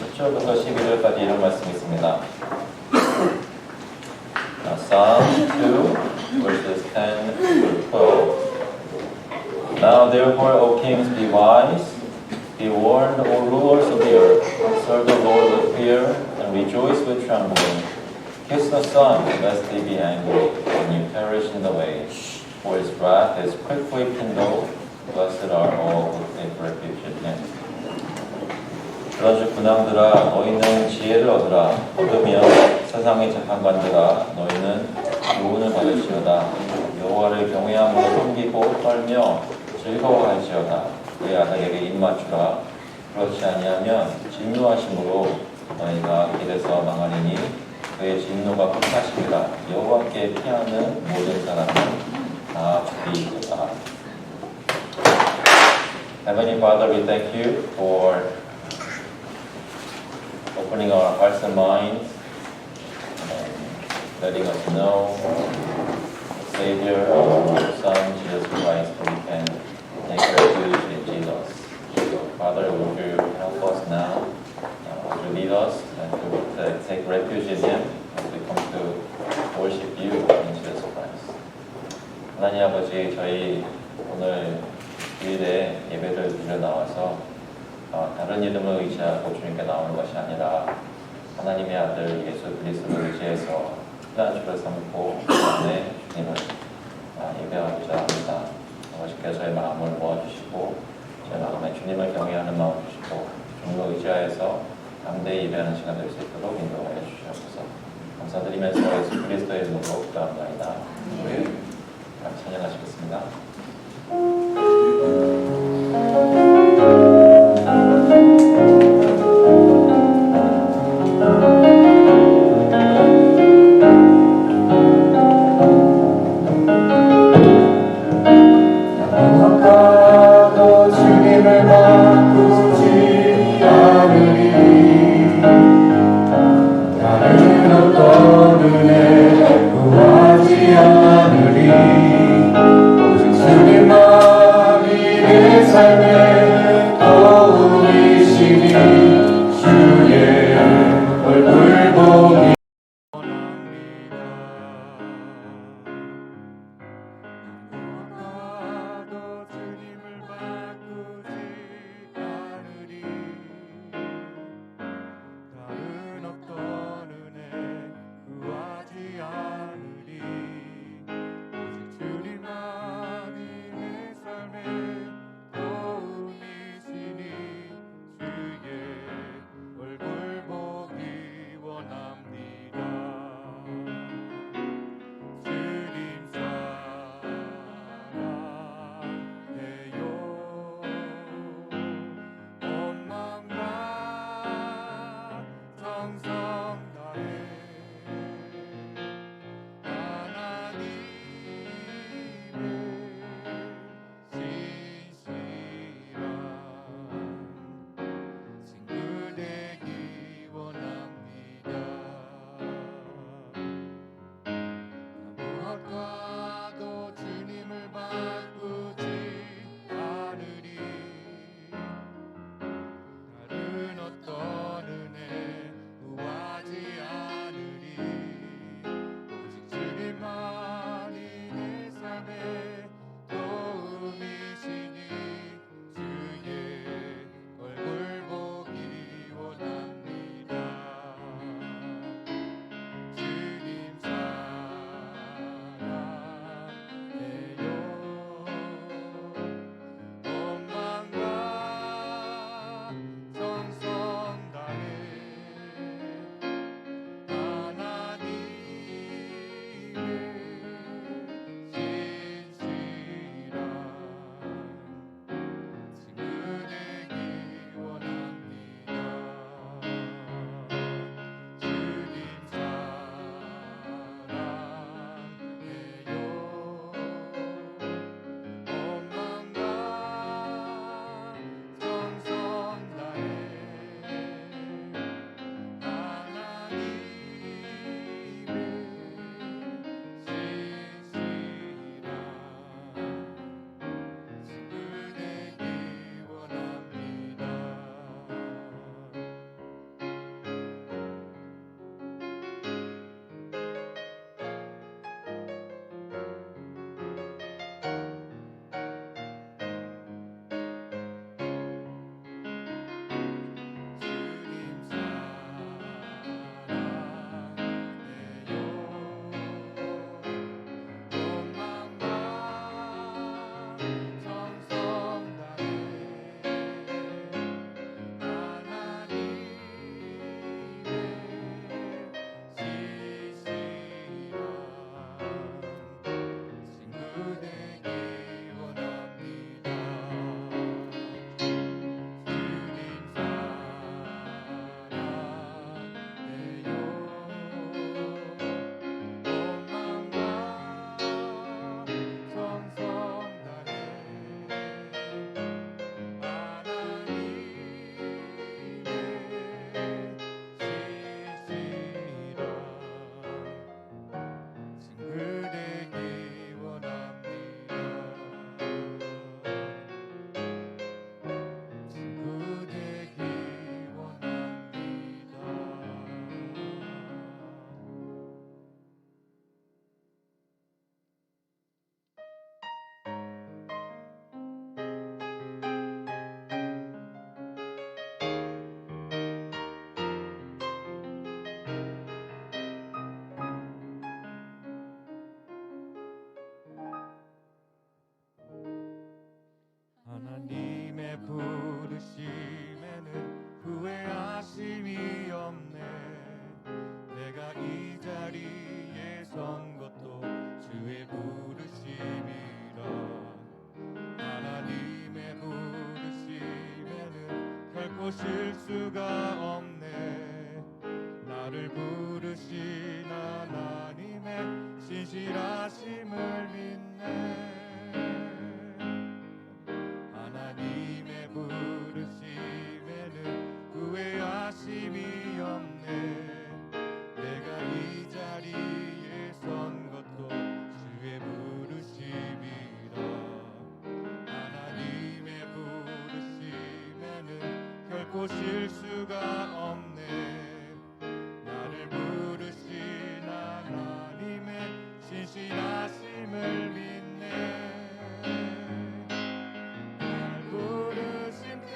10절부터 11절까지 이런 말씀이 있습니다. Psalm 2, verses 10 through 12. Now therefore, O kings, be wise, be warned, O rulers of the earth. Serve the Lord with fear, and rejoice with trembling. Kiss the Son, lest he be angry, and you perish in the way. For his wrath is quickly kindled. Blessed are all who take refuge in him. 그러주 군왕들아, 너희는 지혜를 얻으라. 얻으며 세상의 재판관들아, 너희는 교훈을 받을지어다. 여호와를 경외함으로 섬기고 떨며 즐거워할지어다. 그의 아들에게 입맞추라. 그렇지 아니하면 진노하심으로 너희가 길에서 망하리니 그의 진노가 끝나시리라. 여호와께 피하는 모든 사람은 다 죽이리라. Heavenly Father, we thank you for opening our hearts and minds and letting us know the Savior, our Son, Jesus Christ, that we can take refuge in Jesus. So, Father, would you help us now to lead us and to take refuge in Him as we come to worship you in Jesus Christ. 하나님 아버지, 저희 오늘 주일에 예배를 드려 나와서 다른 이름을 의지하고 주님께 나오는 것이 아니라 하나님의 아들 예수 그리스도를 의지해서 피난처를 삼고 그 안에 주님을 예배하고자 합니다. 아버지께서 저의 마음을 모아주시고 제 마음에 주님을 경외하는 마음을 주시고 주님을 의지하여서 담대히 예배하는 시간 될 수 있도록 인도하여 주시옵소서. 감사드리면서 예수 그리스도의 이름으로 기도합니다. 같이 찬양하시겠습니다. 결코 실수가 없네. 나를 부르신 하나님의 신실하심을 믿네. 하나님의 부르심에는 후회하심이 없네. 내가 이 자리에 선 것도 주의 부르심이라. 하나님의 부르심에는 결코 실수가 없네. 나를 부르신 하나님의 신실하심을 믿네. 날 부르신 뜻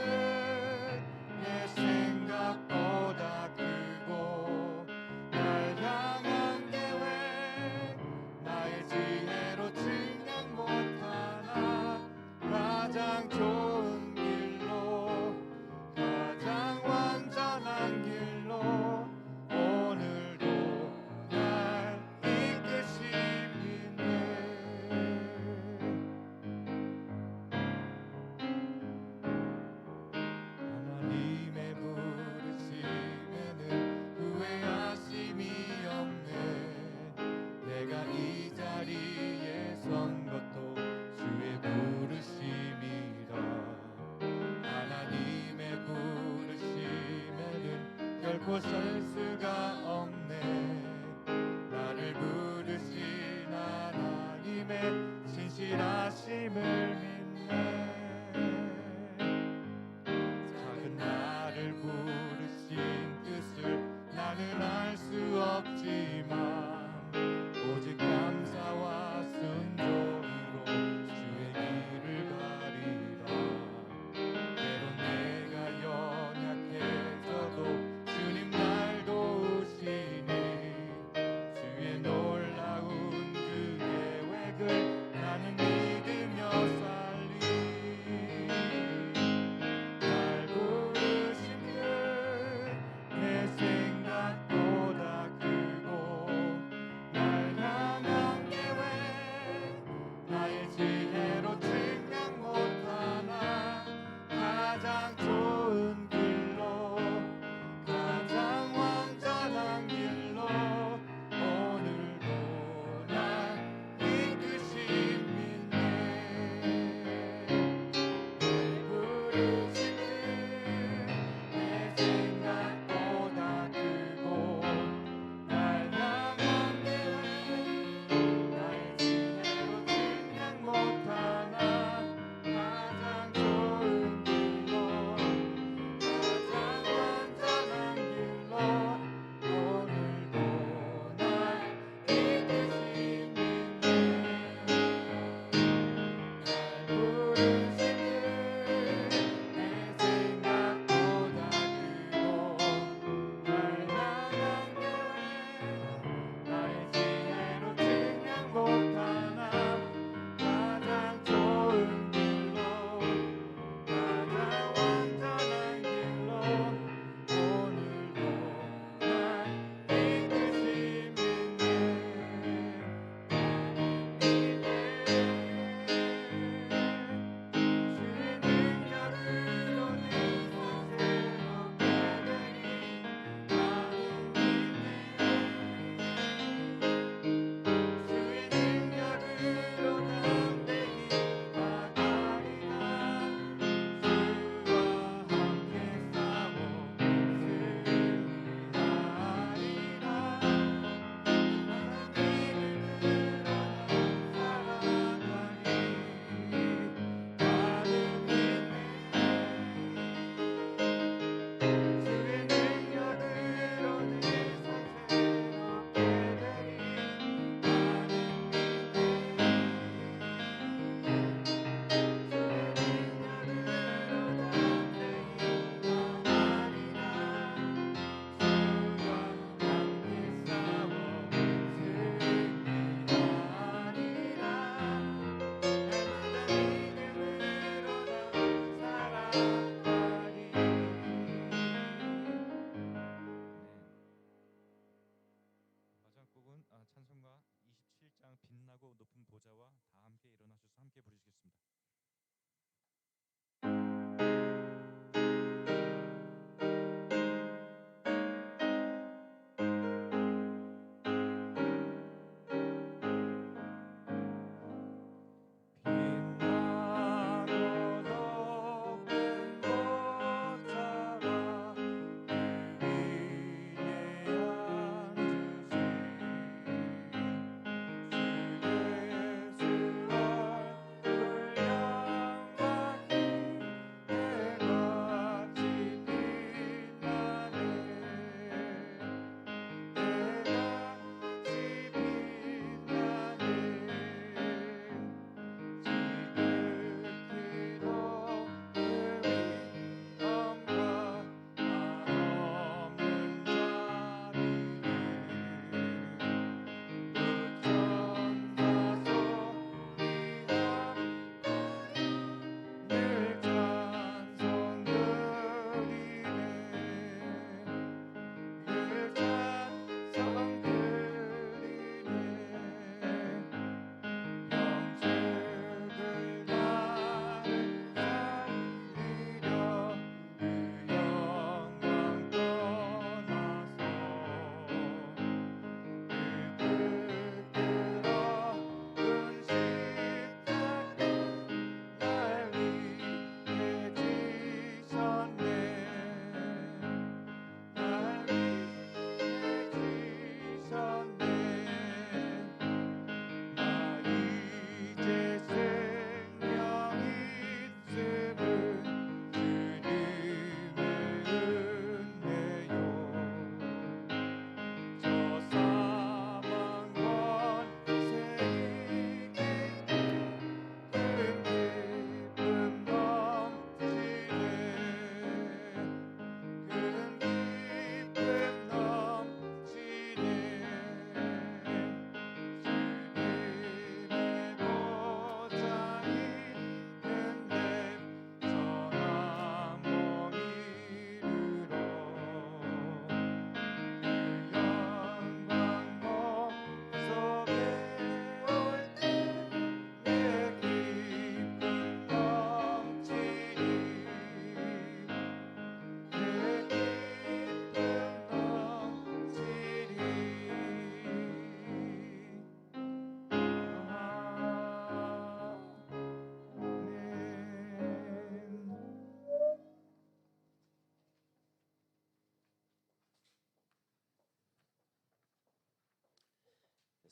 내 생각보다 크고, 날 향한 계획 나의 지혜로 측량 못하나. 가장 좋은 길로, 가장 완전한 길로 오늘도 날 이끄심이네. 하나님의 부르심에는 후회하심이 없네. 내가 이 자리에 선 것도 주의 부르심이라. 하나님의 부르심에는 결코 실수가 없네. 나를 부르신 하나님의 신실하심을 믿네. 작은 나를 부르신 뜻을 나는 알 수 없지만, 오직 감사와 순종으로 주의 길을 가리라. 때론 내가 연약해져도 주님 날 도우시니, 주의 놀라운 그 계획을 나는 믿으며 살리. 날 부르신 뜻내 생각보다 크고, 날 향한 계획 나의 지혜로 측량 못하나. 가장 좋은 길로, 가장 완전한 길로 오늘도 날 이끄심이네. 날 부르신 뜻내 생각보다 크고, 날 향한 계획 나의 지혜로 측량 못하나. 가장 좋은 길로,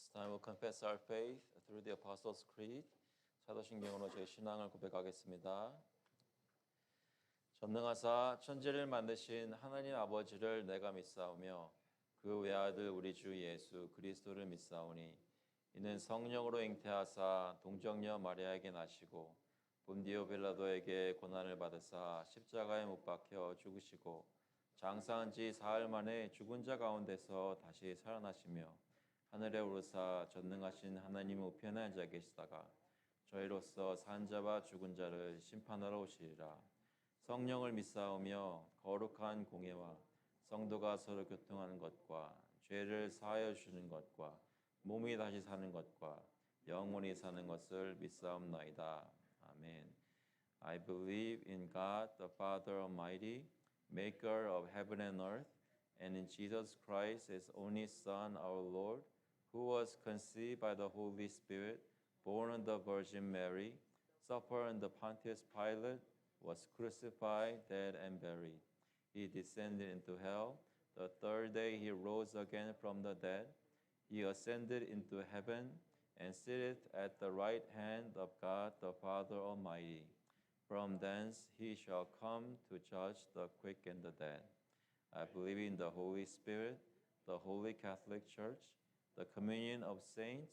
This time we'll confess our faith through the Apostles' Creed. 사도신경으로 저희 신앙을 고백하겠습니다. 전능하사 천지를 만드신 하나님 아버지를 내가 믿사오며 그 외아들 우리 주 예수 그리스도를 믿사오니 이는 성령으로 잉태하사 동정녀 마리아에게 나시고 본디오 빌라도에게 고난을 받으사 십자가에 못 박혀 죽으시고 장사한 지 사흘 만에 죽은 자 가운데서 다시 살아나시며 하늘에 오르사 전능하신 하나님 우편에 앉아 계시다가 저희로서 산 자와 죽은 자를 심판하러 오시리라. 성령을 믿사오며 거룩한 공예와 성도가 서로 교통하는 것과 죄를 사하여 주는 것과 몸이 다시 사는 것과 영원히 사는 것을 믿사옵나이다. 아멘. I believe in God, the Father Almighty, maker of heaven and earth, and in Jesus Christ, his only Son, our Lord, who was conceived by the Holy Spirit, born of the Virgin Mary, suffered under Pontius Pilate, was crucified, dead, and buried. He descended into hell. The third day he rose again from the dead. He ascended into heaven and sitteth at the right hand of God the Father Almighty. From thence he shall come to judge the quick and the dead. I believe in the Holy Spirit, the Holy Catholic Church, the communion of saints,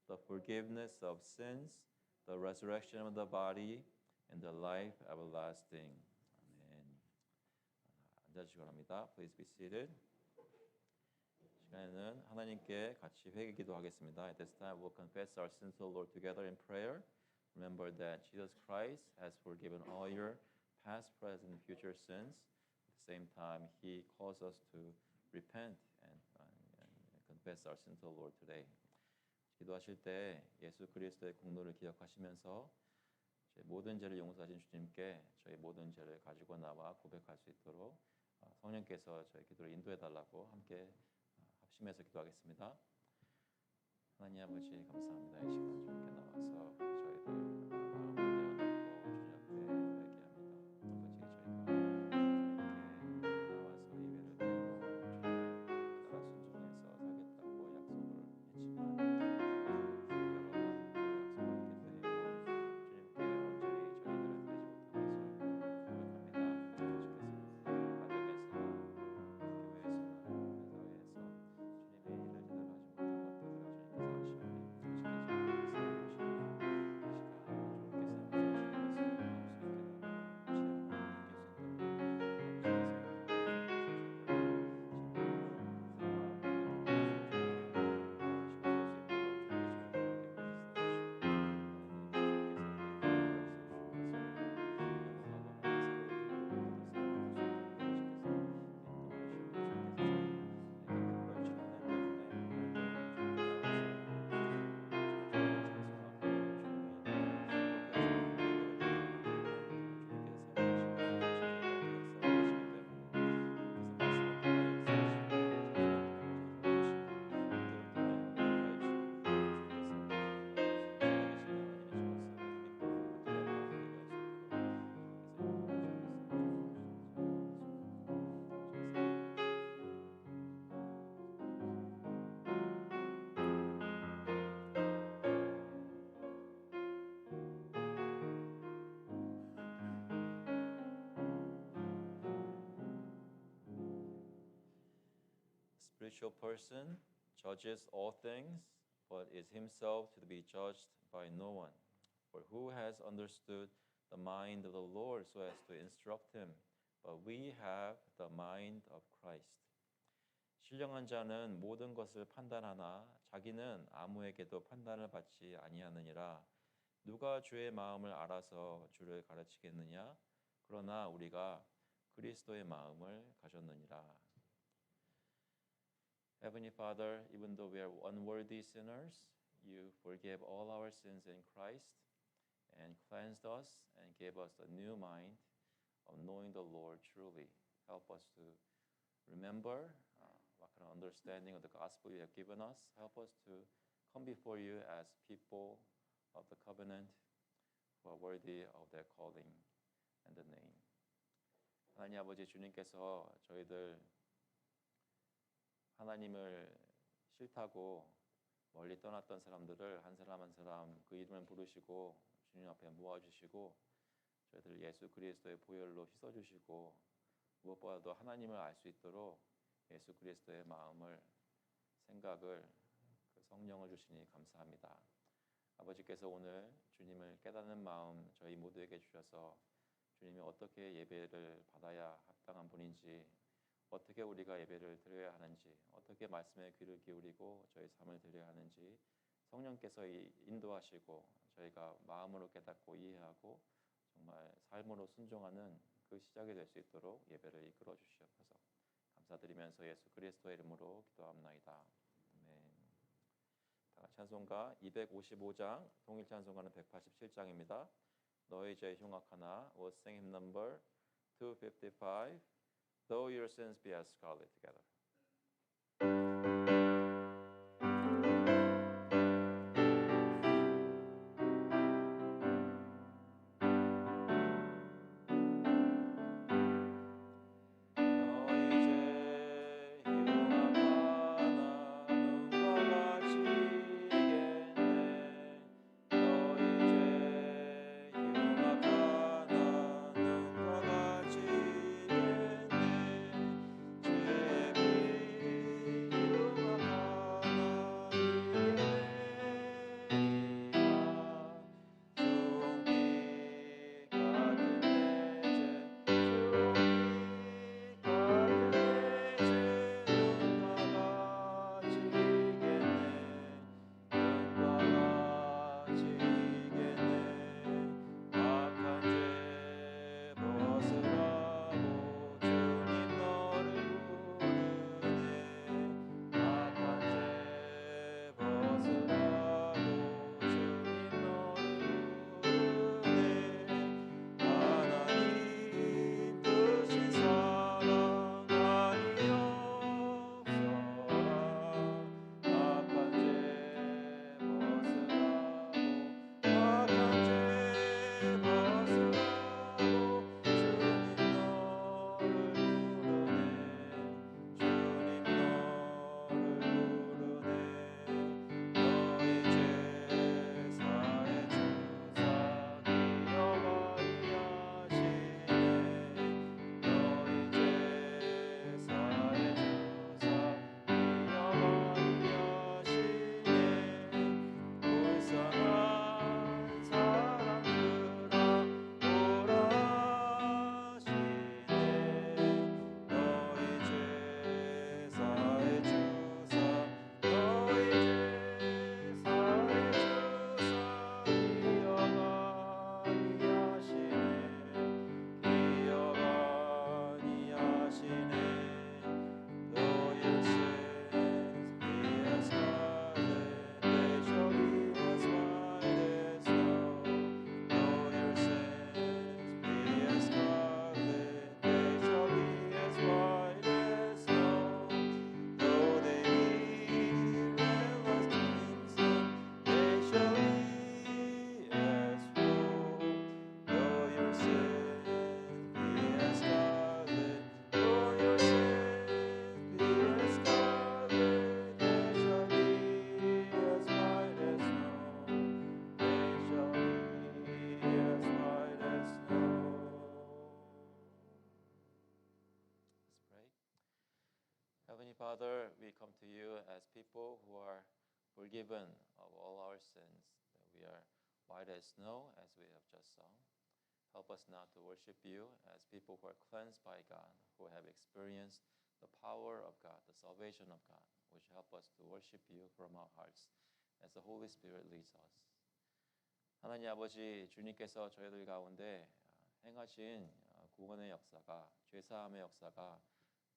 the forgiveness of sins, the resurrection of the body, and the life everlasting. Amen. 앉아주시기 바랍니다. Please be seated. 시간에는 하나님께 같이 회개 기도하겠습니다. At this time, we'll confess our sins to the Lord together in prayer. Remember that Jesus Christ has forgiven all your past, present, and future sins. At the same time, He calls us to repent and confess our sins to the Lord today. 기도하실 때 예수 그리스도의 공로를 기억하시면서 저희 모든 죄를 용서하신 주님께 저희 모든 죄를 가지고 나와 고백할 수 있도록 성령께서 저희 기도를 인도해 달라고 함께 합심해서 기도하겠습니다. 하나님 아버지 감사합니다. 이 시간 주님께 나와서 저희들 마음을 내어놓고 주님 앞에 회개합니다. 아버지 저희가 주님께 나와서 예배를 드리고 주님을 따라 순종해서 살겠다고 약속을 했지만 여러 번 그 약속을 깨뜨리고 주님께 온전히 저희들을 드리지 못한 것을 고백합니다. 주께서 가정에서 교회에서나 회사에서 주님의 일을 제대로 하지 못한 것들을 주님께서 아시오니 주께서 주님께서 보시고 이 시간 주님께서 말씀하시는 것을 마음속 깨닫고 체험하고 느낄 수 있도록 아버지께서 spiritual person judges all things, but is himself to be judged by no one. For who has understood the mind of the Lord so as to instruct him? But we have the mind of Christ. 신령한 자는 모든 것을 판단하나 자기는 아무에게도 판단을 받지 아니하느니라. 누가 주의 마음을 알아서 주를 가르치겠느냐? 그러나 우리가 그리스도의 마음을 가졌느니라. Heavenly Father, even though we are unworthy sinners, you forgave all our sins in Christ and cleansed us and gave us a new mind of knowing the Lord truly. Help us to remember what kind of understanding of the gospel you have given us. Help us to come before you as people of the covenant who are worthy of their calling and the name. 하나님 아버지 주님께서 저희들 하나님을 싫다고 멀리 떠났던 사람들을 한 사람 한 사람 그 이름을 부르시고 주님 앞에 모아주시고 저희들 예수 그리스도의 보혈로 씻어주시고 무엇보다도 하나님을 알 수 있도록 예수 그리스도의 마음을 생각을 그 성령을 주시니 감사합니다. 아버지께서 오늘 주님을 깨닫는 마음 저희 모두에게 주셔서 주님이 어떻게 예배를 받아야 합당한 분인지 어떻게 우리가 예배를 드려야 하는지 어떻게 말씀에 귀를 기울이고 저희 삶을 드려야 하는지 성령께서 인도하시고 저희가 마음으로 깨닫고 이해하고 정말 삶으로 순종하는 그 시작이 될 수 있도록 예배를 이끌어 주시옵소서. 감사드리면서 예수 그리스도의 이름으로 기도합나이다. 아멘. 다 같이 찬송가 255장 동일 찬송가는 187장입니다. 너의 죄 흉악하나 was sing hymn number 255 Though your sins be as scarlet together. Heavenly Father, we come to you as people who are forgiven of all our sins, that we are white as snow, as we have just sung. Help us now to worship you as people who are cleansed by God, who have experienced the power of God, the salvation of God, which help us to worship you from our hearts as the Holy Spirit leads us. 하나님 아버지, 주님께서 저희들 가운데 행하신 구원의 역사가, 죄사함의 역사가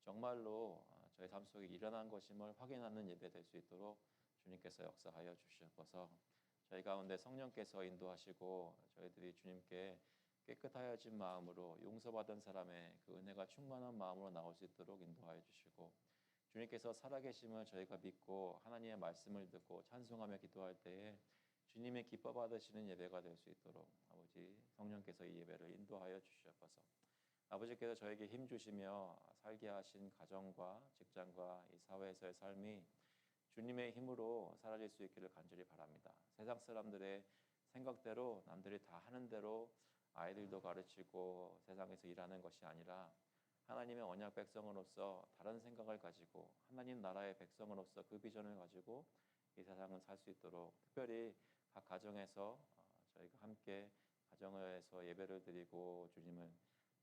정말로 저희 삶 속에 일어난 것임을 확인하는 예배 될 수 있도록 주님께서 역사하여 주시옵소서. 저희 가운데 성령께서 인도하시고 저희들이 주님께 깨끗하여진 마음으로 용서받은 사람의 그 은혜가 충만한 마음으로 나올 수 있도록 인도하여 주시고, 주님께서 살아계심을 저희가 믿고 하나님의 말씀을 듣고 찬송하며 기도할 때에 주님의 기뻐 받으시는 예배가 될 수 있도록 아버지 성령께서 이 예배를 인도하여 주시옵소서. 아버지께서 저에게 힘 주시며 살게 하신 가정과 직장과 이 사회에서의 삶이 주님의 힘으로 사라질 수 있기를 간절히 바랍니다. 세상 사람들의 생각대로 남들이 다 하는 대로 아이들도 가르치고 세상에서 일하는 것이 아니라 하나님의 언약 백성으로서 다른 생각을 가지고 하나님 나라의 백성으로서 그 비전을 가지고 이 세상을 살 수 있도록 특별히 각 가정에서 저희가 함께 가정에서 예배를 드리고 주님을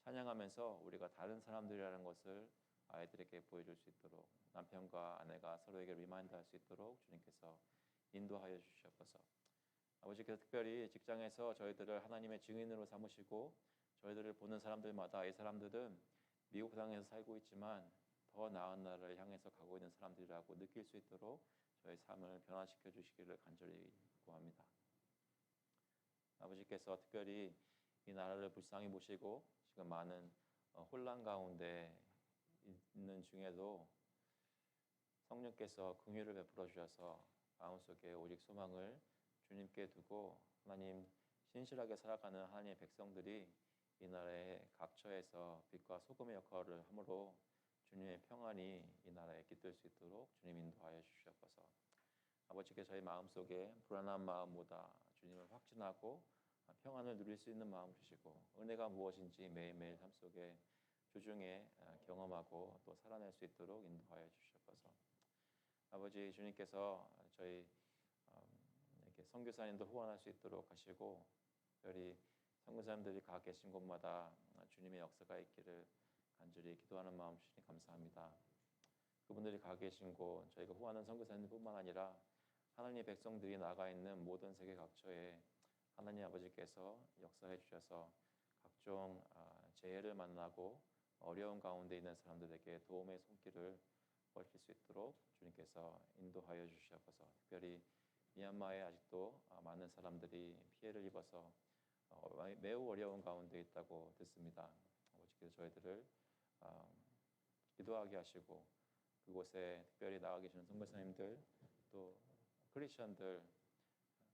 찬양하면서 우리가 다른 사람들이라는 것을 아이들에게 보여줄 수 있도록 남편과 아내가 서로에게 리마인드할 수 있도록 주님께서 인도하여 주시옵소서. 아버지께서 특별히 직장에서 저희들을 하나님의 증인으로 삼으시고 저희들을 보는 사람들마다 이 사람들은 미국 땅에서 살고 있지만 더 나은 나라를 향해서 가고 있는 사람들이라고 느낄 수 있도록 저희 삶을 변화시켜 주시기를 간절히 구합니다. 아버지께서 특별히 이 나라를 불쌍히 보시고 지금 많은 혼란 가운데 있는 중에도 성령께서 긍휼을 베풀어 주셔서 마음속에 오직 소망을 주님께 두고 하나님 신실하게 살아가는 하나님의 백성들이 이 나라의 각처에서 빛과 소금의 역할을 함으로 주님의 평안이 이 나라에 깃들 수 있도록 주님 인도하여 주시옵소서. 아버지께서 저희 마음속에 불안한 마음보다 주님을 확신하고 평안을 누릴 수 있는 마음을 주시고 은혜가 무엇인지 매일매일 삶 속에 주중에 경험하고 또 살아낼 수 있도록 인도하여 주시옵소서. 아버지 주님께서 저희 이렇게 선교사님도 후원할 수 있도록 하시고 특별히 선교사님들이 가 계신 곳마다 주님의 역사가 있기를 간절히 기도하는 마음 주시니 감사합니다. 그분들이 가 계신 곳 저희가 후원하는 선교사님뿐만 아니라 하나님의 백성들이 나가 있는 모든 세계 각처에 하나님 아버지께서 역사해 주셔서 각종 재해를 만나고 어려운 가운데 있는 사람들에게 도움의 손길을 벌릴 수 있도록 주님께서 인도하여 주시옵소서. 특별히 미얀마에 아직도 많은 사람들이 피해를 입어서 매우 어려운 가운데 있다고 듣습니다. 아버지께서 저희들을 기도하게 하시고 그곳에 특별히 나가 계시는 선교사님들 또 크리스천들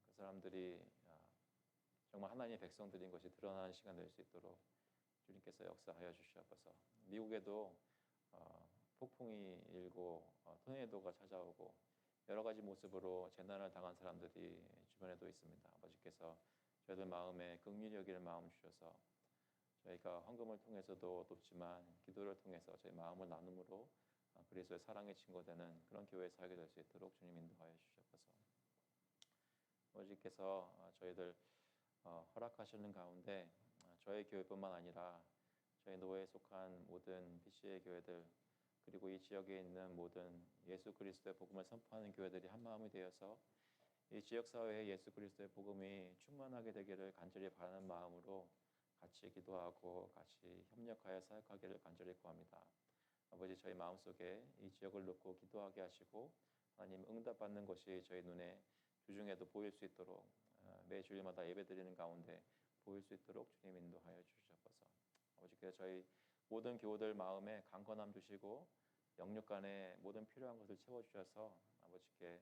그 사람들이 정말 하나님의 백성들인 것이 드러나는 시간 될 수 있도록 주님께서 역사하여 주시옵소서. 미국에도 폭풍이 일고 토네이도가 찾아오고 여러 가지 모습으로 재난을 당한 사람들이 주변에도 있습니다. 아버지께서 저희들 마음에 긍휼히 여길 마음 주셔서 저희가 헌금을 통해서도 돕지만 기도를 통해서 저희 마음을 나눔으로 그리스도의 사랑에 증거되는 그런 교회에 살게 될 수 있도록 주님 인도하여 주시옵소서. 아버지께서 저희들 허락하시는 가운데 저희 교회뿐만 아니라 저희 노회에 속한 모든 BC의 교회들 그리고 이 지역에 있는 모든 예수 그리스도의 복음을 선포하는 교회들이 한 마음이 되어서 이 지역 사회에 예수 그리스도의 복음이 충만하게 되기를 간절히 바라는 마음으로 같이 기도하고 같이 협력하여 사역하기를 간절히 구합니다. 아버지 저희 마음속에 이 지역을 놓고 기도하게 하시고 하나님 응답받는 것이 저희 눈에 주중에도 보일 수 있도록 매 주일마다 예배드리는 가운데 보일 수 있도록 주님 인도하여 주시옵소서. 아버지께서 저희 모든 교우들 마음에 강건함 주시고 영육 간의 모든 필요한 것을 채워주셔서 아버지께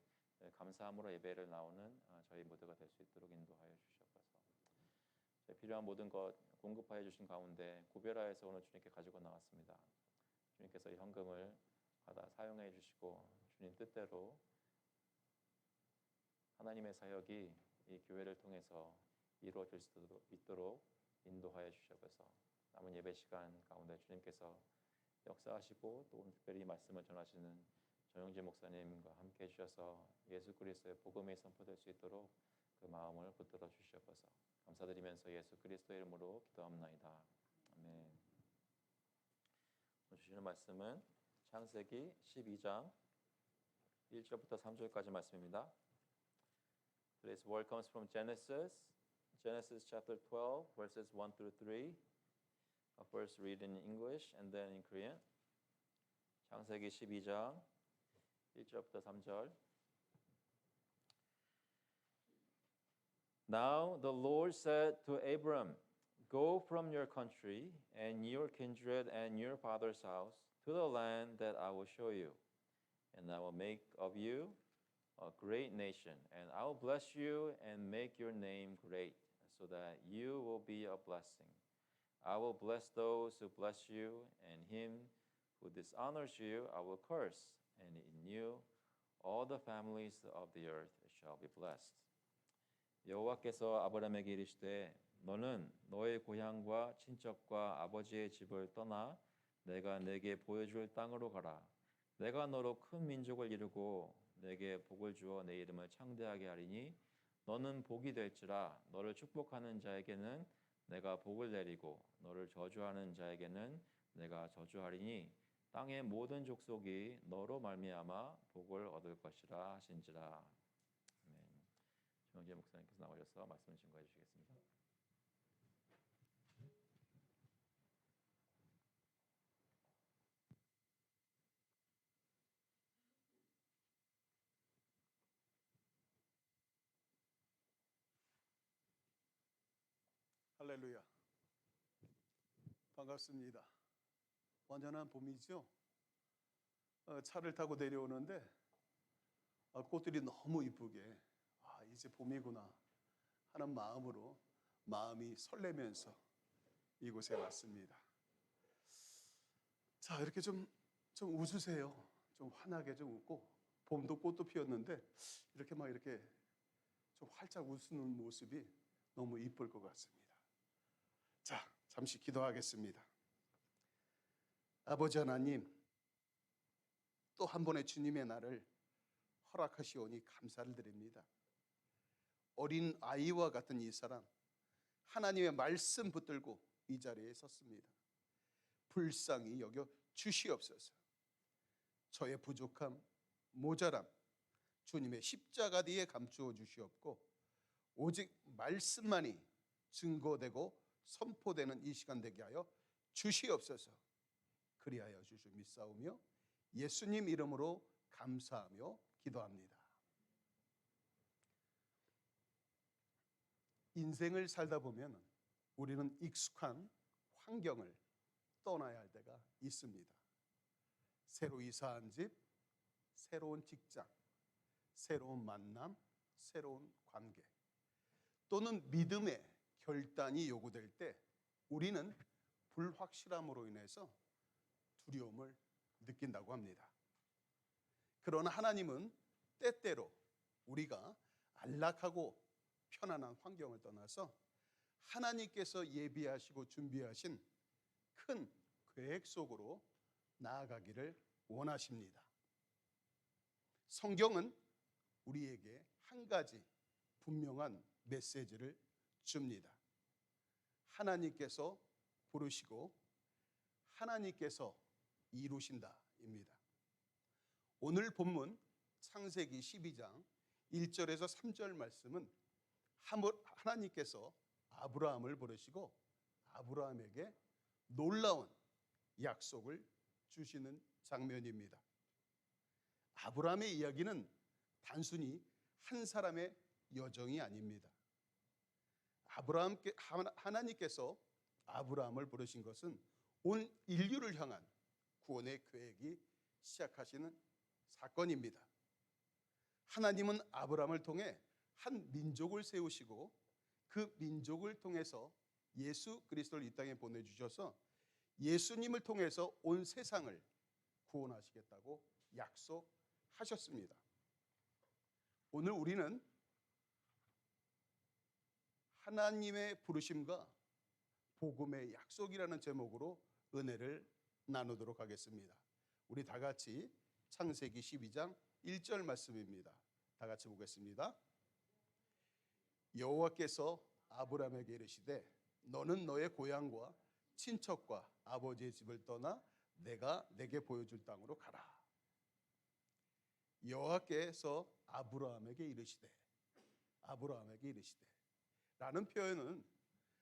감사함으로 예배를 나오는 저희 모두가 될 수 있도록 인도하여 주시옵소서. 필요한 모든 것 공급하여 주신 가운데 구별하여서 오늘 주님께 가지고 나왔습니다. 주님께서 이 헌금을 받아 사용해 주시고 주님 뜻대로 하나님의 사역이 이 교회를 통해서 이루어질 수 있도록 인도하여 주시옵소서. 남은 예배 시간 가운데 주님께서 역사하시고 또 오늘 특별히 말씀을 전하시는 정영재 목사님과 함께 해주셔서 예수 그리스도의 복음이 선포될 수 있도록 그 마음을 붙들어 주시옵소서. 감사드리면서 예수 그리스도의 이름으로 기도합나이다. 아멘. 오늘 주시는 말씀은 창세기 12장 1절부터 3절까지 말씀입니다. Today's word comes from Genesis chapter 12, verses 1 through 3. I'll first read in English and then in Korean. 창세기 12장 1절부터 3절. Now the Lord said to Abram, Go from your country and your kindred and your father's house to the land that I will show you, and I will make of you a great nation, and I will bless you and make your name great, so that you will be a blessing. I will bless those who bless you, and him who dishonors you I will curse, and in you all the families of the earth shall be blessed. 여호와께서 아브라함에게 이르시되 너는 너의 고향과 친척과 아버지의 집을 떠나 내가 내게 보여줄 땅으로 가라. 내가 너로 큰 민족을 이루고 내게 복을 주어 내 이름을 창대하게 하리니 너는 복이 될지라. 너를 축복하는 자에게는 내가 복을 내리고 너를 저주하는 자에게는 내가 저주하리니 땅의 모든 족속이 너로 말미암아 복을 얻을 것이라 하신지라. 아멘. 정재 목사님께서 나오셔서 말씀을 증거해 주시겠습니다. 할렐루야. 반갑습니다. 완전한 봄이죠. 차를 타고 내려오는데 꽃들이 너무 이쁘게 이제 봄이구나 하는 마음으로 마음이 설레면서 이곳에 왔습니다. 자, 이렇게 좀 웃으세요. 좀 환하게 좀 웃고, 봄도 꽃도 피었는데 이렇게 막 이렇게 좀 활짝 웃는 모습이 너무 이쁠 것 같습니다. 자, 잠시 기도하겠습니다. 아버지 하나님, 또 한 번의 주님의 날을 허락하시오니 감사를 드립니다. 어린 아이와 같은 이 사람, 하나님의 말씀 붙들고 이 자리에 섰습니다. 불쌍히 여겨 주시옵소서. 저의 부족함, 모자람, 주님의 십자가 뒤에 감추어 주시옵고 오직 말씀만이 증거되고 선포되는 이 시간 되게 하여 주시옵소서. 그리하여 주실 믿사오며 예수님 이름으로 감사하며 기도합니다. 인생을 살다 보면 우리는 익숙한 환경을 떠나야 할 때가 있습니다. 새로 이사한 집, 새로운 직장, 새로운 만남, 새로운 관계, 또는 믿음의 결단이 요구될 때 우리는 불확실함으로 인해서 두려움을 느낀다고 합니다. 그러나 하나님은 때때로 우리가 안락하고 편안한 환경을 떠나서 하나님께서 예비하시고 준비하신 큰 계획 속으로 나아가기를 원하십니다. 성경은 우리에게 한 가지 분명한 메시지를 줍니다. 하나님께서 부르시고 하나님께서 이루신다입니다. 오늘 본문 창세기 12장 1절에서 3절 말씀은 하나님께서 아브라함을 부르시고 아브라함에게 놀라운 약속을 주시는 장면입니다. 아브라함의 이야기는 단순히 한 사람의 여정이 아닙니다. 하나님께서 아브라함을 부르신 것은 온 인류를 향한 구원의 계획이 시작하시는 사건입니다. 하나님은 아브라함을 통해 한 민족을 세우시고 그 민족을 통해서 예수 그리스도를 이 땅에 보내주셔서 예수님을 통해서 온 세상을 구원하시겠다고 약속하셨습니다. 오늘 우리는 하나님의 부르심과 복음의 약속이라는 제목으로 은혜를 나누도록 하겠습니다. 우리 다 같이 창세기 12장 1절 말씀입니다. 다 같이 보겠습니다. 여호와께서 아브라함에게 이르시되 너는 너의 고향과 친척과 아버지의 집을 떠나 내가 내게 보여줄 땅으로 가라. 여호와께서 아브라함에게 이르시되 라는 표현은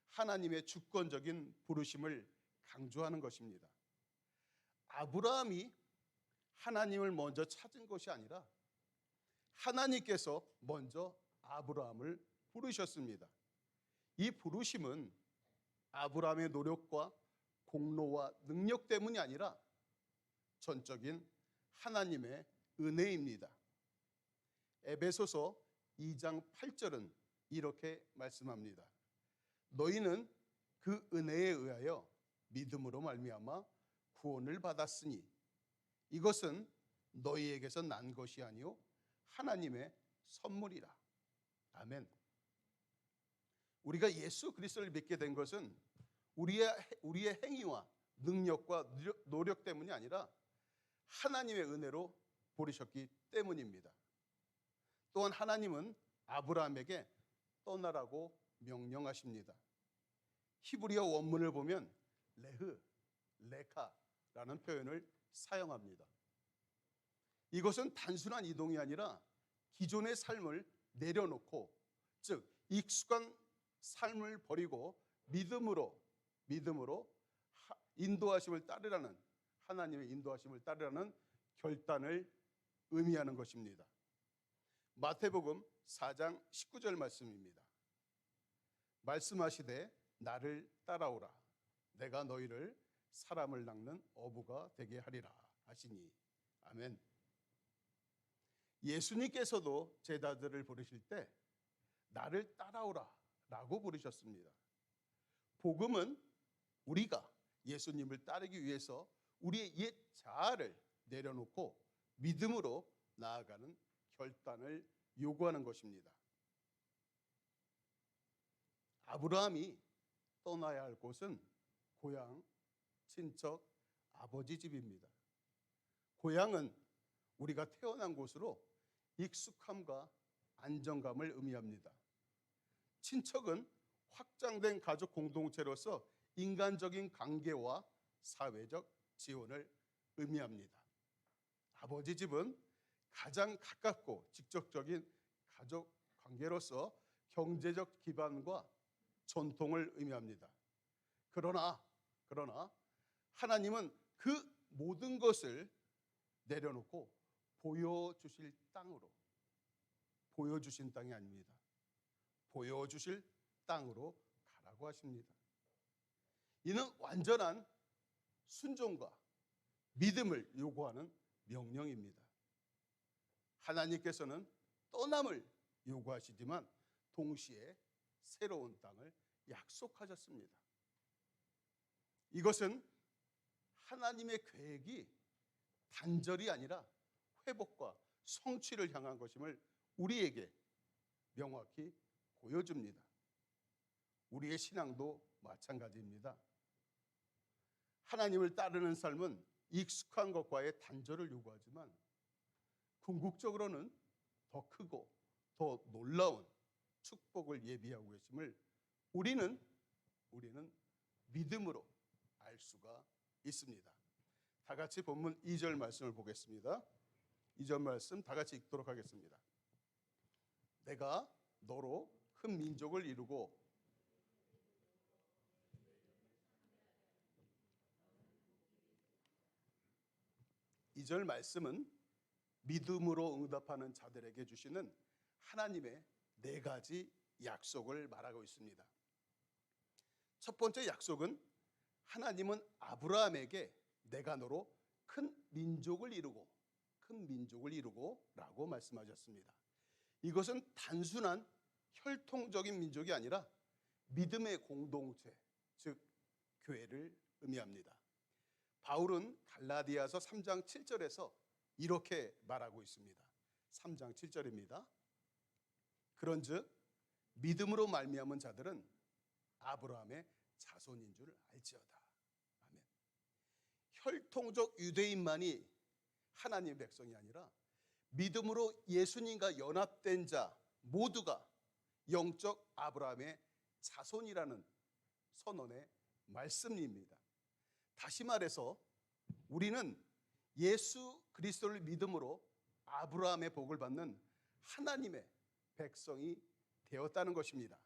하나님의 주권적인 부르심을 강조하는 것입니다. 아브라함이 하나님을 먼저 찾은 것이 아니라 하나님께서 먼저 아브라함을 부르셨습니다. 이 부르심은 아브라함의 노력과 공로와 능력 때문이 아니라 전적인 하나님의 은혜입니다. 에베소서 2장 8절은 이렇게 말씀합니다. 너희는 그 은혜에 의하여 믿음으로 말미암아 구원을 받았으니 이것은 너희에게서 난 것이 아니요 하나님의 선물이라. 아멘. 우리가 예수 그리스도를 믿게 된 것은 우리의 행위와 능력과 노력 때문이 아니라 하나님의 은혜로 부르셨기 때문입니다. 또한 하나님은 아브라함에게 떠나라고 명령하십니다. 히브리어 원문을 보면 레흐, 레카라는 표현을 사용합니다. 이것은 단순한 이동이 아니라 기존의 삶을 내려놓고, 즉 익숙한 삶을 버리고 믿음으로 인도하심을 따르라는, 하나님의 인도하심을 따르라는 결단을 의미하는 것입니다. 마태복음 4장 19절 말씀입니다. 말씀하시되 나를 따라오라. 내가 너희를 사람을 낚는 어부가 되게 하리라 하시니. 아멘. 예수님께서도 제자들을 부르실 때 나를 따라오라 라고 부르셨습니다. 복음은 우리가 예수님을 따르기 위해서 우리의 옛 자아를 내려놓고 믿음으로 나아가는 결단을 요구하는 것입니다. 아브라함이 떠나야 할 곳은 고향, 친척, 아버지 집입니다. 고향은 우리가 태어난 곳으로 익숙함과 안정감을 의미합니다. 친척은 확장된 가족 공동체로서 인간적인 관계와 사회적 지원을 의미합니다. 아버지 집은 가장 가깝고 직접적인 가족 관계로서 경제적 기반과 전통을 의미합니다. 그러나 하나님은 그 모든 것을 내려놓고 보여주실 땅으로, 보여주신 땅이 아닙니다. 보여주실 땅으로 가라고 하십니다. 이는 완전한 순종과 믿음을 요구하는 명령입니다. 하나님께서는 떠남을 요구하시지만 동시에 새로운 땅을 약속하셨습니다. 이것은 하나님의 계획이 단절이 아니라 회복과 성취를 향한 것임을 우리에게 명확히 보여줍니다. 우리의 신앙도 마찬가지입니다. 하나님을 따르는 삶은 익숙한 것과의 단절을 요구하지만 궁극적으로는 더 크고 더 놀라운 축복을 예비하고 계심을 우리는 믿음으로 알 수가 있습니다. 다 같이 본문 2절 말씀을 보겠습니다. 2절 말씀 다 같이 읽도록 하겠습니다. 내가 너로 큰 민족을 이루고 이 절 말씀은 믿음으로 응답하는 자들에게 주시는 하나님의 4가지 약속을 말하고 있습니다. 첫 번째 약속은 하나님은 아브라함에게 내가 너로 큰 민족을 이루고 라고 말씀하셨습니다. 이것은 단순한 혈통적인 민족이 아니라 믿음의 공동체, 즉 교회를 의미합니다. 바울은 갈라디아서 3장 7절에서 이렇게 말하고 있습니다. 3장 7절입니다. 그런즉 믿음으로 말미암은 자들은 아브라함의 자손인 줄 알지어다. 아멘. 혈통적 유대인만이 하나님의 백성이 아니라 믿음으로 예수님과 연합된 자 모두가 영적 아브라함의 자손이라는 선언의 말씀입니다. 다시 말해서 우리는 예수 그리스도를 믿음으로 아브라함의 복을 받는 하나님의 백성이 되었다는 것입니다.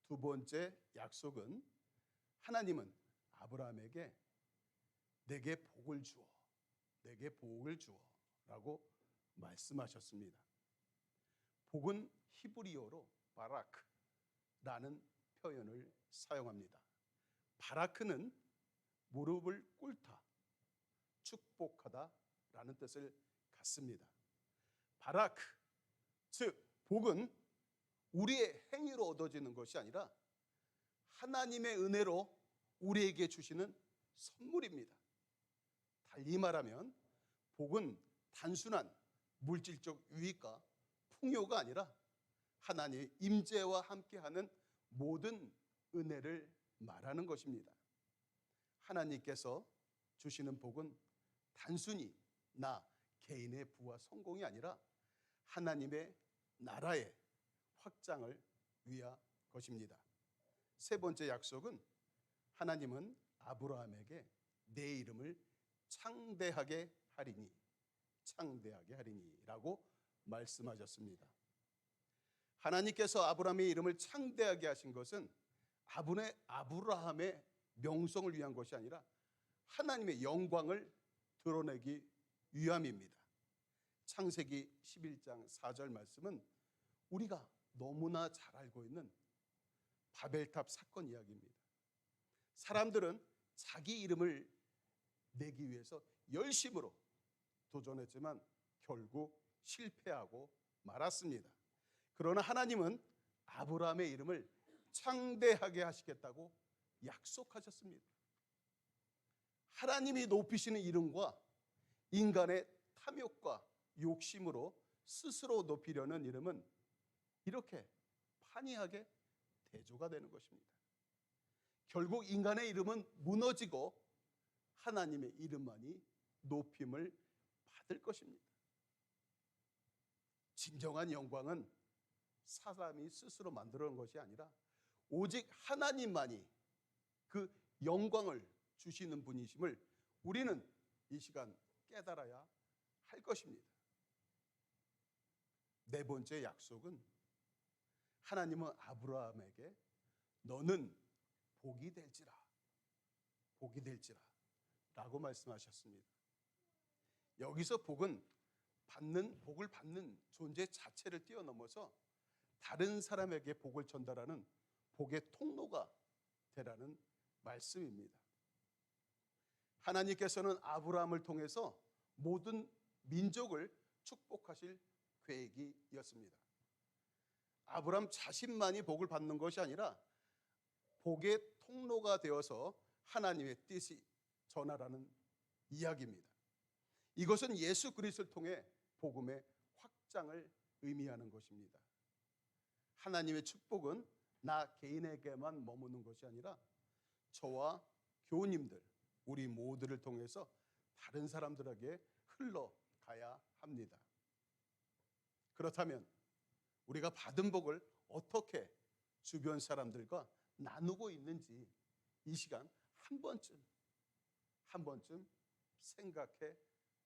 두 번째 약속은 하나님은 아브라함에게 내게 복을 주어 라고 말씀하셨습니다. 복은 히브리어로 바라크라는 표현을 사용합니다. 바라크는 무릎을 꿇다, 축복하다라는 뜻을 갖습니다. 바라크, 즉 복은 우리의 행위로 얻어지는 것이 아니라 하나님의 은혜로 우리에게 주시는 선물입니다. 달리 말하면 복은 단순한 물질적 유익과 풍요가 아니라 하나님의 임재와 함께하는 모든 은혜를 말하는 것입니다. 하나님께서 주시는 복은 단순히 나 개인의 부와 성공이 아니라 하나님의 나라의 확장을 위한 것입니다. 세 번째 약속은 하나님은 아브라함에게 내 이름을 창대하게 하리니라고 말씀하셨습니다. 하나님께서 아브라함의 이름을 창대하게 하신 것은 아브라함의 명성을 위한 것이 아니라 하나님의 영광을 드러내기 위함입니다. 창세기 11장 4절 말씀은 우리가 너무나 잘 알고 있는 바벨탑 사건 이야기입니다. 사람들은 자기 이름을 내기 위해서 열심으로 도전했지만 결국 실패하고 말았습니다. 그러나 하나님은 아브라함의 이름을 창대하게 하시겠다고 약속하셨습니다. 하나님이 높이시는 이름과 인간의 탐욕과 욕심으로 스스로 높이려는 이름은 이렇게 판이하게 대조가 되는 것입니다. 결국 인간의 이름은 무너지고 하나님의 이름만이 높임을 받을 것입니다. 진정한 영광은 사람이 스스로 만들어 놓은 것이 아니라 오직 하나님만이 그 영광을 주시는 분이심을 우리는 이 시간 깨달아야 할 것입니다. 네 번째 약속은 하나님은 아브라함에게 너는 복이 될지라 라고 말씀하셨습니다. 여기서 복은 복을 받는 존재 자체를 뛰어넘어서 다른 사람에게 복을 전달하는 복의 통로가 되라는 말씀입니다. 하나님께서는 아브라함을 통해서 모든 민족을 축복하실 계획이었습니다. 아브라함 자신만이 복을 받는 것이 아니라 복의 통로가 되어서 하나님의 뜻이 전하라는 이야기입니다. 이것은 예수 그리스도를 통해 복음의 확장을 의미하는 것입니다. 하나님의 축복은 나 개인에게만 머무는 것이 아니라 저와 교우님들, 우리 모두를 통해서 다른 사람들에게 흘러가야 합니다. 그렇다면 우리가 받은 복을 어떻게 주변 사람들과 나누고 있는지 이 시간 한 번쯤 생각해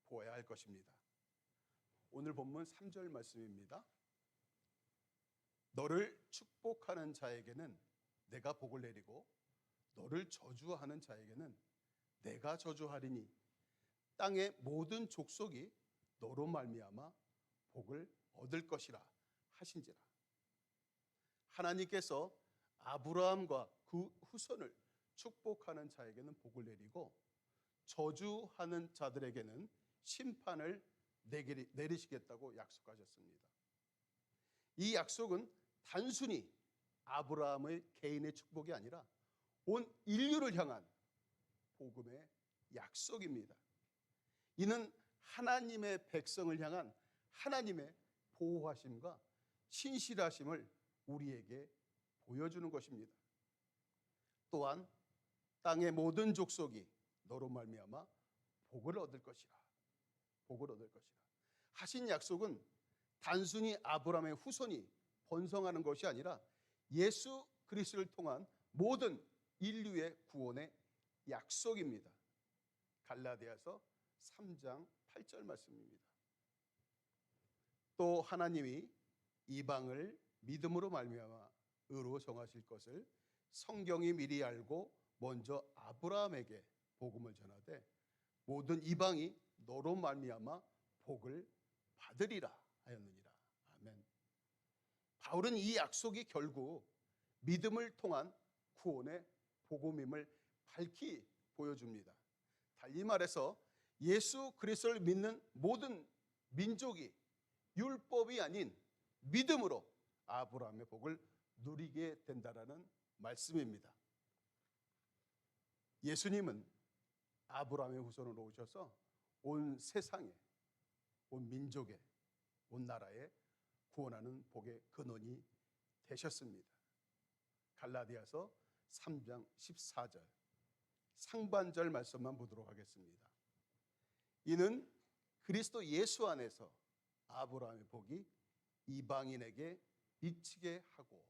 보아야 할 것입니다. 오늘 본문 3절 말씀입니다. 너를 축복하는 자에게는 내가 복을 내리고 너를 저주하는 자에게는 내가 저주하리니 땅의 모든 족속이 너로 말미암아 복을 얻을 것이라 하신지라. 하나님께서 아브라함과 그 후손을 축복하는 자에게는 복을 내리고 저주하는 자들에게는 심판을 내리시겠다고 약속하셨습니다. 이 약속은 단순히 아브라함의 개인의 축복이 아니라 온 인류를 향한 복음의 약속입니다. 이는 하나님의 백성을 향한 하나님의 보호하심과 신실하심을 우리에게 보여주는 것입니다. 또한 땅의 모든 족속이 너로 말미암아 복을 얻을 것이라 하신 약속은 단순히 아브라함의 후손이 번성하는 것이 아니라 예수 그리스도를 통한 모든 인류의 구원의 약속입니다. 갈라디아서 3장 8절 말씀입니다. 또 하나님이 이방을 믿음으로 말미암아 의로 정하실 것을 성경이 미리 알고 먼저 아브라함에게 복음을 전하되 모든 이방이 너로 말미암아 복을 받으리라 하였느니라. 아멘. 바울은 이 약속이 결국 믿음을 통한 구원의 복음임을 밝히 보여줍니다. 달리 말해서 예수 그리스도를 믿는 모든 민족이 율법이 아닌 믿음으로 아브라함의 복을 누리게 된다라는 말씀입니다. 예수님은 아브라함의 후손으로 오셔서 온 세상에, 온 민족에 온 나라에 구원하는 복의 근원이 되셨습니다. 갈라디아서 3장 14절 상반절 말씀만 보도록 하겠습니다. 이는 그리스도 예수 안에서 아브라함의 복이 이방인에게 미치게 하고.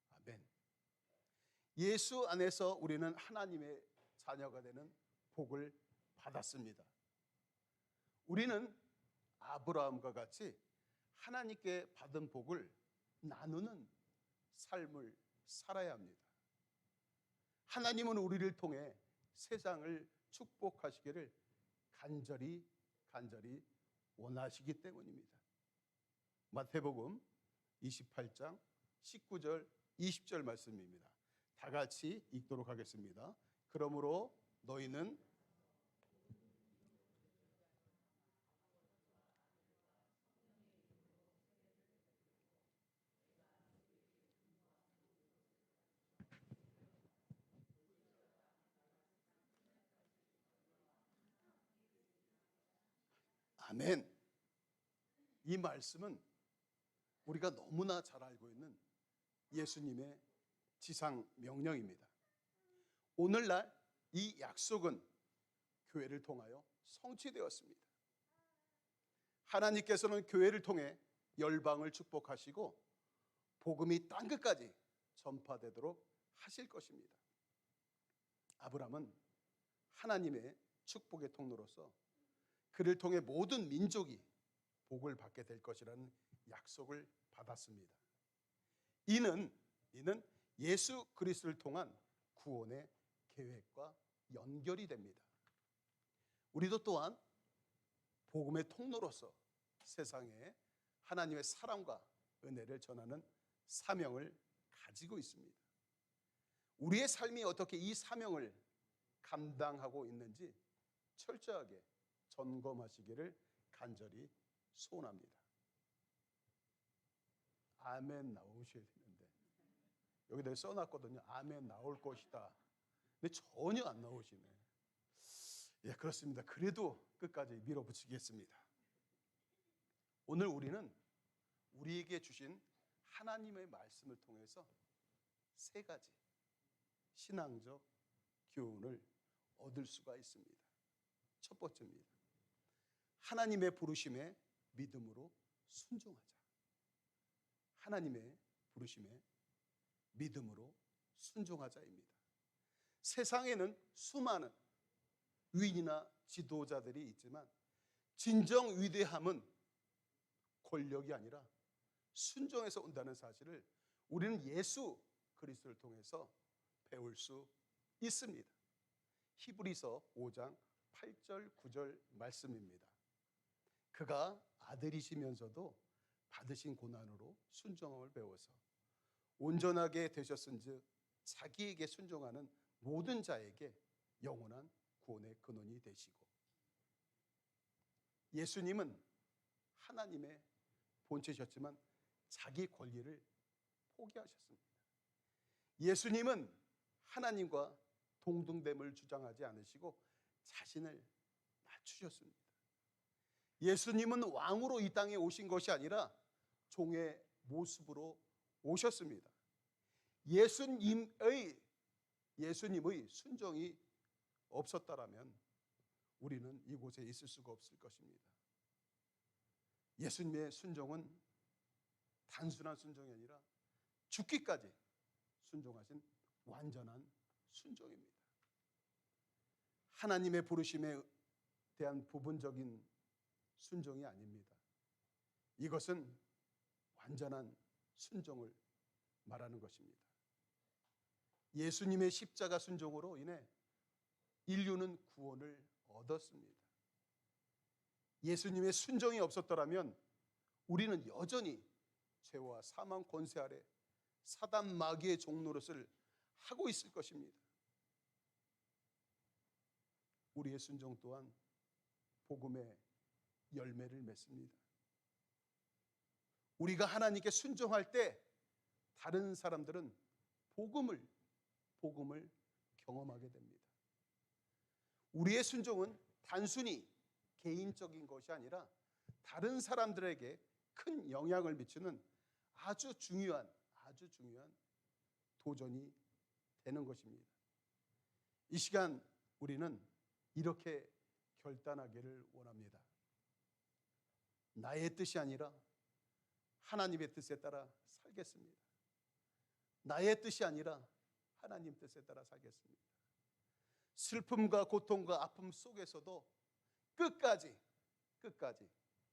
아멘. 예수 안에서 우리는 하나님의 자녀가 되는 복을 받았습니다. 우리는 아브라함과 같이 하나님께 받은 복을 나누는 삶을 살아야 합니다. 하나님은 우리를 통해 세상을 축복하시기를 간절히 원하시기 때문입니다. 마태복음 28장 19절 20절 말씀입니다. 다 같이 읽도록 하겠습니다. 그러므로 너희는 아멘. 이 말씀은 우리가 너무나 잘 알고 있는 예수님의 지상 명령입니다. 오늘날 이 약속은 교회를 통하여 성취되었습니다. 하나님께서는 교회를 통해 열방을 축복하시고 복음이 땅 끝까지 전파되도록 하실 것입니다. 아브라함은 하나님의 축복의 통로로서 그를 통해 모든 민족이 복을 받게 될 것이라는 약속을 받았습니다. 이는 예수 그리스도를 통한 구원의 계획과 연결이 됩니다. 우리도 또한 복음의 통로로서 세상에 하나님의 사랑과 은혜를 전하는 사명을 가지고 있습니다. 우리의 삶이 어떻게 이 사명을 감당하고 있는지 철저하게 점검하시기를 간절히 소원합니다. 아멘 나오셔야 되는데 여기다 써놨거든요. 아멘 나올 것이다. 근데 전혀 안 나오시네. 예, 그렇습니다. 그래도 끝까지 밀어붙이겠습니다. 오늘 우리는 우리에게 주신 하나님의 말씀을 통해서 세 가지 신앙적 교훈을 얻을 수가 있습니다. 첫 번째입니다. 하나님의 부르심에 믿음으로 순종하자. 하나님의 부르심에 믿음으로 순종하자입니다. 세상에는 수많은 위인이나 지도자들이 있지만 진정 위대함은 권력이 아니라 순종에서 온다는 사실을 우리는 예수 그리스도를 통해서 배울 수 있습니다. 히브리서 5장 8절 9절 말씀입니다. 그가 아들이시면서도 받으신 고난으로 순종함을 배워서 온전하게 되셨은즉 자기에게 순종하는 모든 자에게 영원한 구원의 근원이 되시고. 예수님은 하나님의 본체셨지만 자기 권리를 포기하셨습니다. 예수님은 하나님과 동등됨을 주장하지 않으시고 자신을 낮추셨습니다. 예수님은 왕으로 이 땅에 오신 것이 아니라 종의 모습으로 오셨습니다. 예수님의 순종이 없었다라면 우리는 이곳에 있을 수가 없을 것입니다. 예수님의 순종은 단순한 순종이 아니라 죽기까지 순종하신 완전한 순종입니다. 하나님의 부르심에 대한 부분적인 순종이 아닙니다. 이것은 완전한 순종을 말하는 것입니다. 예수님의 십자가 순종으로 인해 인류는 구원을 얻었습니다. 예수님의 순종이 없었더라면 우리는 여전히 죄와 사망 권세 아래 사단 마귀의 종노릇을 하고 있을 것입니다. 우리의 순종 또한 복음의 열매를 맺습니다. 우리가 하나님께 순종할 때 다른 사람들은 복음을 경험하게 됩니다. 우리의 순종은 단순히 개인적인 것이 아니라 다른 사람들에게 큰 영향을 미치는 아주 중요한 도전이 되는 것입니다. 이 시간 우리는 이렇게 결단하기를 원합니다. 나의 뜻이 아니라 하나님의 뜻에 따라 살겠습니다. 나의 뜻이 아니라 하나님 뜻에 따라 살겠습니다. 슬픔과 고통과 아픔 속에서도 끝까지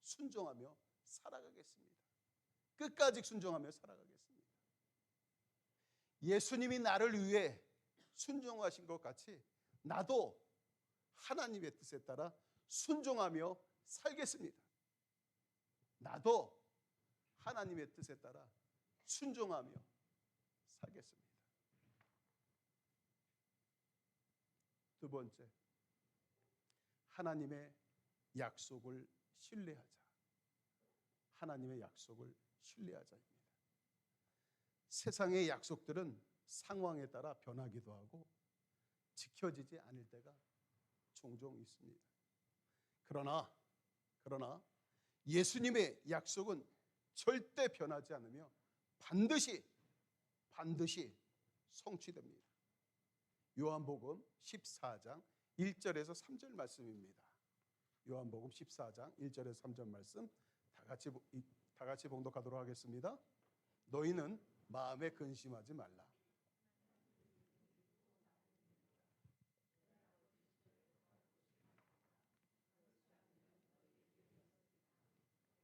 순종하며 살아가겠습니다. 끝까지 순종하며 살아가겠습니다. 예수님이 나를 위해 순종하신 것 같이 나도 하나님의 뜻에 따라 순종하며 살겠습니다. 나도 하나님의 뜻에 따라 순종하며 살겠습니다. 두 번째, 하나님의 약속을 신뢰하자. 하나님의 약속을 신뢰하자입니다. 세상의 약속들은 상황에 따라 변하기도 하고 지켜지지 않을 때가 종종 있습니다. 그러나 예수님의 약속은 절대 변하지 않으며 반드시 성취됩니다. 요한복음 14장 1절에서 3절 말씀입니다. 요한복음 14장 1절에서 3절 말씀 다 같이 봉독하도록 하겠습니다. 너희는 마음에 근심하지 말라.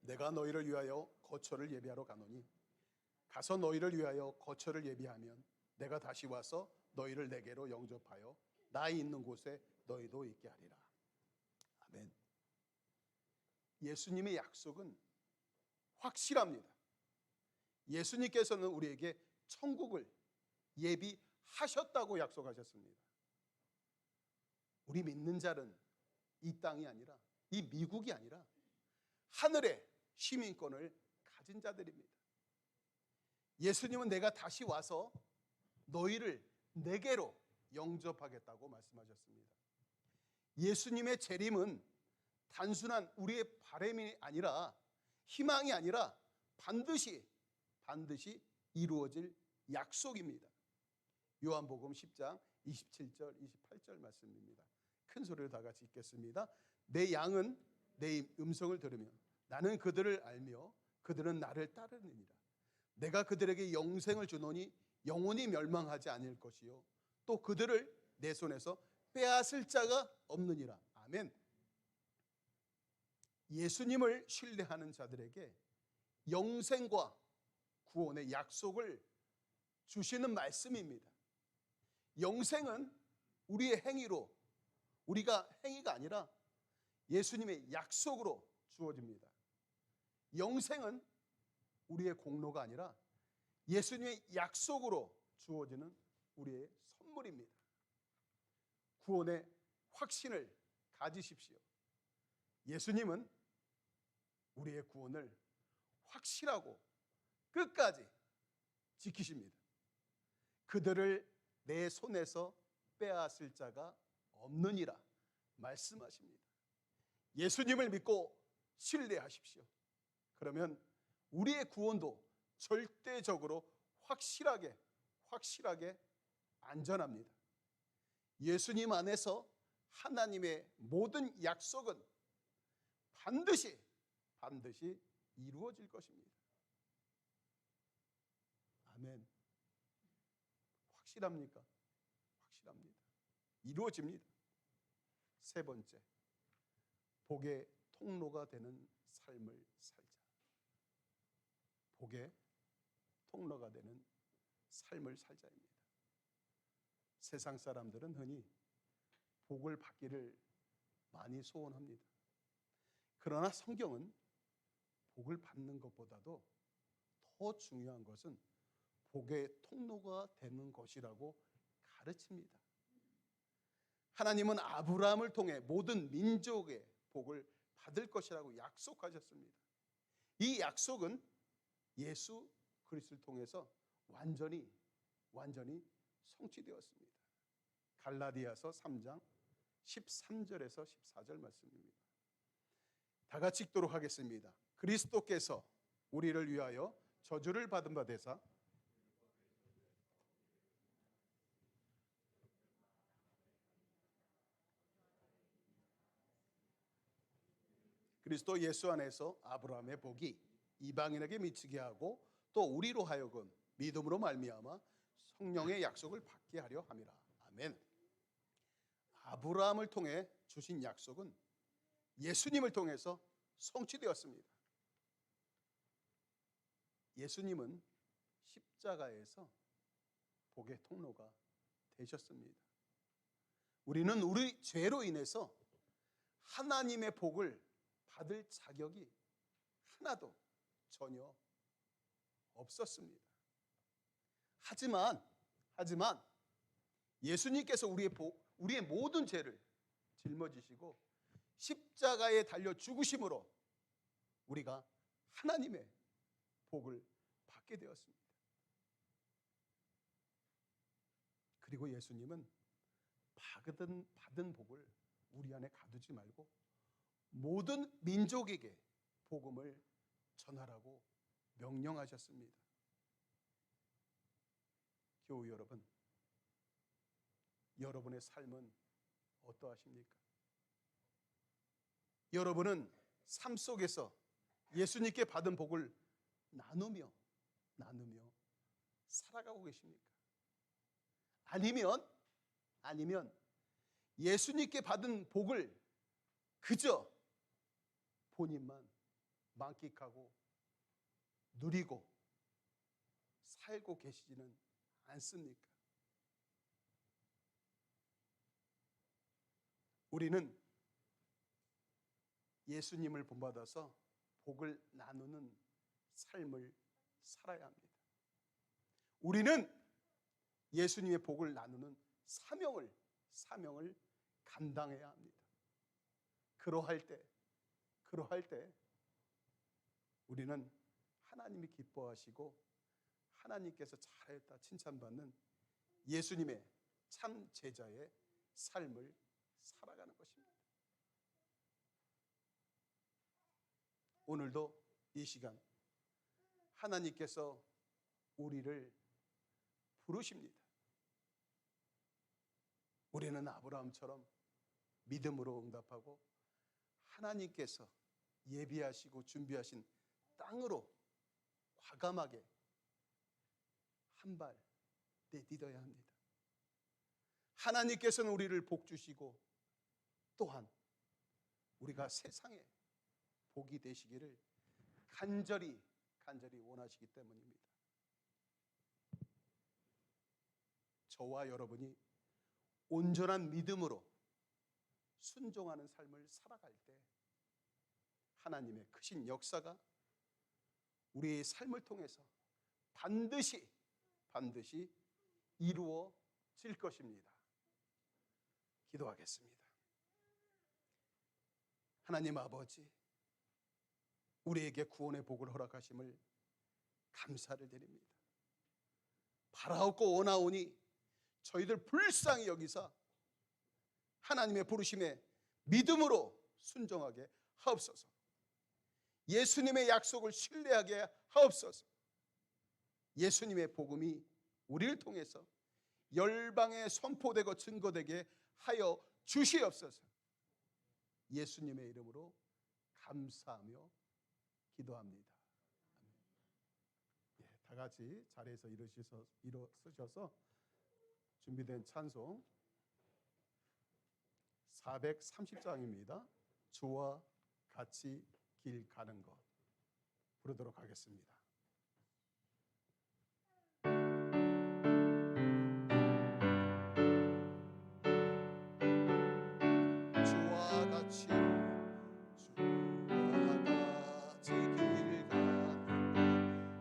내가 너희를 위하여 거처를 예비하러 가노니 가서 너희를 위하여 거처를 예비하면 내가 다시 와서 너희를 내게로 영접하여 나 있는 곳에 너희도 있게 하리라. 아멘. 예수님의 약속은 확실합니다. 예수님께서는 우리에게 천국을 예비하셨다고 약속하셨습니다. 우리 믿는 자는 이 땅이 아니라, 이 미국이 아니라 하늘의 시민권을 가진 자들입니다. 예수님은 내가 다시 와서 너희를 내게로 영접하겠다고 말씀하셨습니다. 예수님의 재림은 단순한 우리의 바람이 아니라, 희망이 아니라 반드시 이루어질 약속입니다. 요한복음 10장 27절 28절 말씀입니다. 큰 소리로 다 같이 읽겠습니다. 내 양은 내 음성을 들으면 나는 그들을 알며 그들은 나를 따르느니라. 내가 그들에게 영생을 주노니 영원히 멸망하지 않을 것이요 또 그들을 내 손에서 빼앗을 자가 없느니라. 아멘. 예수님을 신뢰하는 자들에게 영생과 구원의 약속을 주시는 말씀입니다. 영생은 우리의 행위로, 우리가 행위가 아니라 예수님의 약속으로 주어집니다. 영생은 우리의 공로가 아니라 예수님의 약속으로 주어지는 우리의 선물입니다. 구원의 확신을 가지십시오. 예수님은 우리의 구원을 확실하고 끝까지 지키십니다. 그들을 내 손에서 빼앗을 자가 없느니라 말씀하십니다. 예수님을 믿고 신뢰하십시오. 그러면 우리의 구원도 절대적으로 확실하게 안전합니다. 예수님 안에서 하나님의 모든 약속은 반드시 이루어질 것입니다. 아멘. 확실합니까? 확실합니다. 이루어집니다. 세 번째, 복의 통로가 되는 삶을 살자. 복의 통로가 되는 삶을 살자입니다. 세상 사람들은 흔히 복을 받기를 많이 소원합니다. 그러나 성경은 복을 받는 것보다도 더 중요한 것은 복의 통로가 되는 것이라고 가르칩니다. 하나님은 아브라함을 통해 모든 민족의 복을 받을 것이라고 약속하셨습니다. 이 약속은 예수 그리스도를 통해서 완전히 성취되었습니다. 갈라디아서 3장 13절에서 14절 말씀입니다. 다 같이 읽도록 하겠습니다. 그리스도께서 우리를 위하여 저주를 받은 바 되사 그리스도 예수 안에서 아브라함의 복이 이방인에게 미치게 하고 또 우리로 하여금 믿음으로 말미암아 성령의 약속을 받게 하려 함이라. 아멘. 아브라함을 통해 주신 약속은 예수님을 통해서 성취되었습니다. 예수님은 십자가에서 복의 통로가 되셨습니다. 우리는 우리 죄로 인해서 하나님의 복을 받을 자격이 하나도 전혀 없었습니다. 하지만 예수님께서 우리의 모든 죄를 짊어지시고 십자가에 달려 죽으심으로 우리가 하나님의 복을 받게 되었습니다. 그리고 예수님은 받은 복을 우리 안에 가두지 말고 모든 민족에게 복음을 전하라고 명령하셨습니다. 교우 여러분, 여러분의 삶은 어떠하십니까? 여러분은 삶 속에서 예수님께 받은 복을 나누며 살아가고 계십니까? 아니면 예수님께 받은 복을 그저 본인만 만끽하고 누리고 살고 계시지는 않습니까? 우리는 예수님을 본받아서 복을 나누는 삶을 살아야 합니다. 우리는 예수님의 복을 나누는 사명을 감당해야 합니다. 그러할 때 우리는 하나님이 기뻐하시고 하나님께서 잘했다 칭찬받는 예수님의 참 제자의 삶을 살아가는 것입니다. 오늘도 이 시간 하나님께서 우리를 부르십니다. 우리는 아브라함처럼 믿음으로 응답하고 하나님께서 예비하시고 준비하신 땅으로 과감하게 한 발 내딛어야 합니다. 하나님께서는 우리를 복 주시고 또한 우리가 세상에 복이 되시기를 간절히 원하시기 때문입니다. 저와 여러분이 온전한 믿음으로 순종하는 삶을 살아갈 때 하나님의 크신 역사가 우리의 삶을 통해서 반드시 이루어질 것입니다. 기도하겠습니다. 하나님 아버지, 우리에게 구원의 복을 허락하심을 감사를 드립니다. 바라옵고 원하오니 저희들 불쌍히 여기사 하나님의 부르심에 믿음으로 순종하게 하옵소서. 예수님의 약속을 신뢰하게 하옵소서. 예수님의 복음이 우리를 통해서 열방에 선포되고 증거되게 하여 주시옵소서. 예수님의 이름으로 감사하며 기도합니다. 다 같이 자리에서 일어서셔서 준비된 찬송 430장입니다. 주와 같이 길 가는 것 부르도록 하겠습니다. 주와 같이 길 가는 것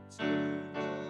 즐거운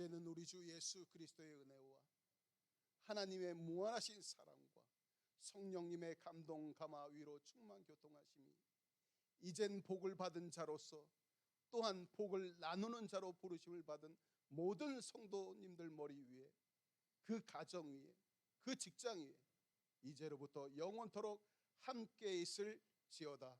이제는 우리 주 예수 그리스도의 은혜와 하나님의 무한하신 사랑과 성령님의 감동 감화 위로 충만 교통하심이 이젠 복을 받은 자로서 또한 복을 나누는 자로 부르심을 받은 모든 성도님들 머리 위에, 그 가정 위에, 그 직장 위에 이제로부터 영원토록 함께 있을지어다.